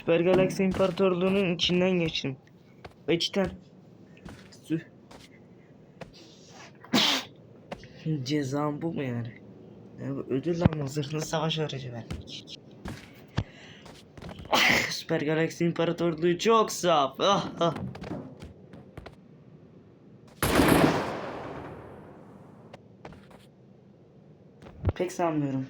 Süper Galaksi İmparatorluğu'nun içinden geçtim. Ve cidden cezam bu mu yani? Ya bu ödül lan, zırhlı savaş aracı vermek. Süper Galaksi İmparatorluğu çok saf. Ah, ah. Pek sanmıyorum.